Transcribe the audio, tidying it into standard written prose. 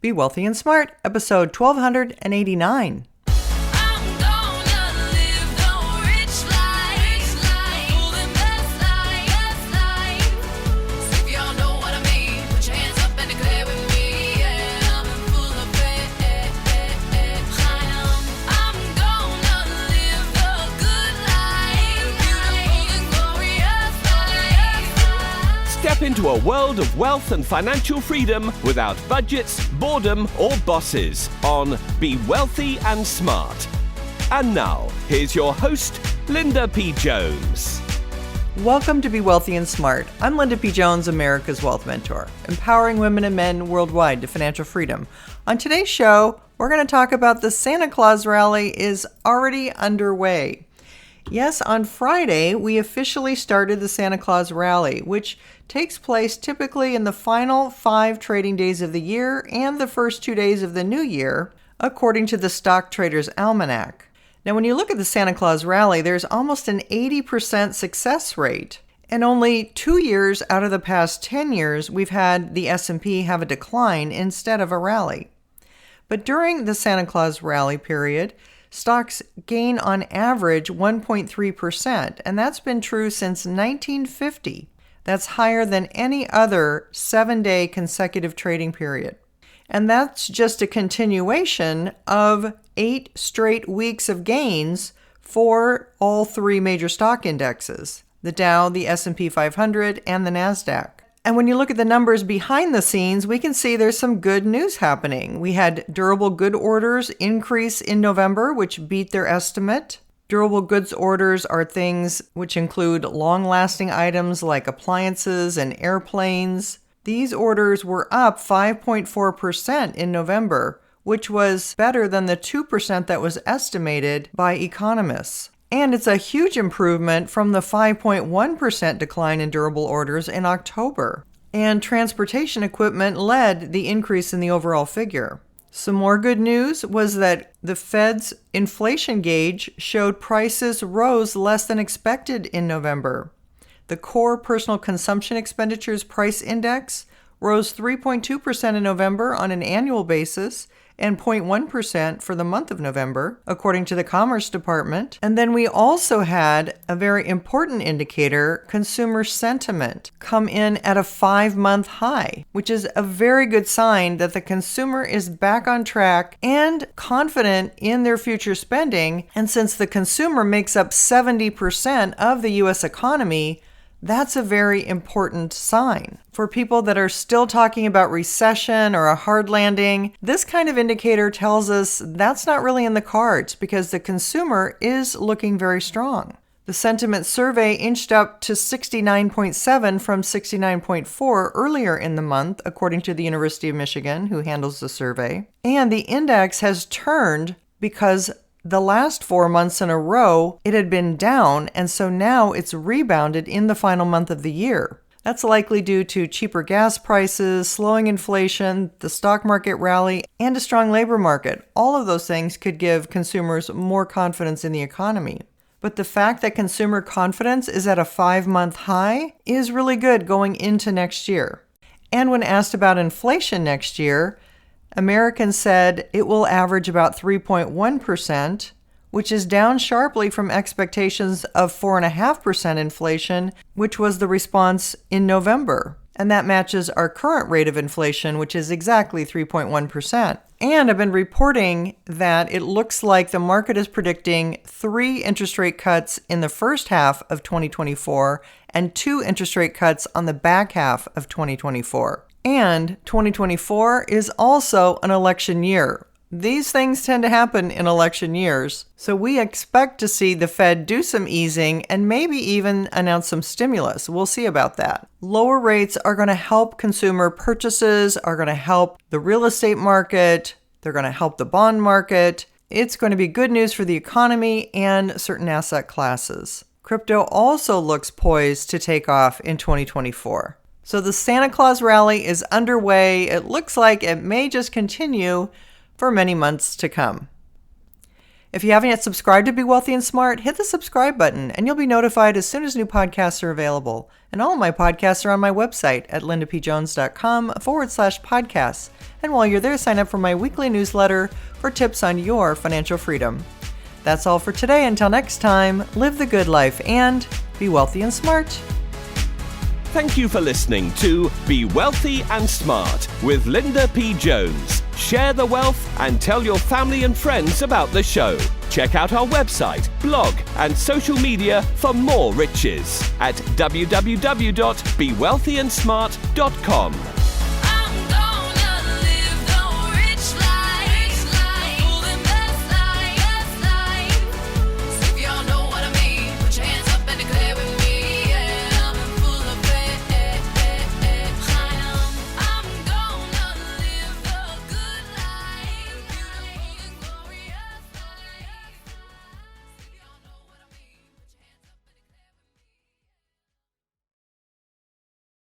Be Wealthy and Smart, episode 1289. Step into a world of wealth and financial freedom without budgets, boredom, or bosses on Be Wealthy and Smart. And now, here's your host, Linda P. Jones. Welcome to Be Wealthy and Smart. I'm Linda P. Jones, America's Wealth Mentor, empowering women and men worldwide to financial freedom. On today's show, we're going to talk about the Santa Claus rally is already underway. Yes, on Friday, we officially started the Santa Claus rally, which takes place typically in the final 5 trading days of the year and the first 2 days of the new year, according to the Stock Trader's Almanac. Now, when you look at the Santa Claus rally, there's almost an 80% success rate. And only 2 years out of the past 10 years, we've had the S&P have a decline instead of a rally. But during the Santa Claus rally period, stocks gain on average 1.3%, and that's been true since 1950. That's higher than any other 7-day consecutive trading period. And that's just a continuation of 8 straight weeks of gains for all 3 major stock indexes, the Dow, the S&P 500, and the NASDAQ. And when you look at the numbers behind the scenes, we can see there's some good news happening. We had durable good orders increase in November, which beat their estimate. Durable goods orders are things which include long-lasting items like appliances and airplanes. These orders were up 5.4% in November, which was better than the 2% that was estimated by economists. And it's a huge improvement from the 5.1% decline in durable orders in October. And transportation equipment led the increase in the overall figure. Some more good news was that the Fed's inflation gauge showed prices rose less than expected in November. The core personal consumption expenditures price index rose 3.2% in November on an annual basis and 0.1% for the month of November, according to the Commerce Department. And then we also had a very important indicator, consumer sentiment, come in at a 5-month high, which is a very good sign that the consumer is back on track and confident in their future spending. And since the consumer makes up 70% of the U.S. economy, that's a very important sign. For people that are still talking about recession or a hard landing, this kind of indicator tells us that's not really in the cards because the consumer is looking very strong. The sentiment survey inched up to 69.7 from 69.4 earlier in the month, according to the University of Michigan, who handles the survey. And the index has turned because the last 4 months in a row, it had been down, and so now it's rebounded in the final month of the year. That's likely due to cheaper gas prices, slowing inflation, the stock market rally, and a strong labor market. All of those things could give consumers more confidence in the economy. But the fact that consumer confidence is at a 5-month high is really good going into next year. And when asked about inflation next year, Americans said it will average about 3.1%, which is down sharply from expectations of 4.5% inflation, which was the response in November. And that matches our current rate of inflation, which is exactly 3.1%. And I've been reporting that it looks like the market is predicting 3 interest rate cuts in the first half of 2024 and 2 interest rate cuts on the back half of 2024. And 2024 is also an election year. These things tend to happen in election years, so we expect to see the Fed do some easing and maybe even announce some stimulus. We'll see about that. Lower rates are going to help consumer purchases, are going to help the real estate market, they're going to help the bond market. It's going to be good news for the economy and certain asset classes. Crypto also looks poised to take off in 2024. So the Santa Claus rally is underway. It looks like it may just continue for many months to come. If you haven't yet subscribed to Be Wealthy and Smart, hit the subscribe button and you'll be notified as soon as new podcasts are available. And all of my podcasts are on my website at lindapjones.com/podcasts. And while you're there, sign up for my weekly newsletter for tips on your financial freedom. That's all for today. Until next time, live the good life and be wealthy and smart. Thank you for listening to Be Wealthy and Smart with Linda P. Jones. Share the wealth and tell your family and friends about the show. Check out our website, blog, and social media for more riches at www.bewealthyandsmart.com.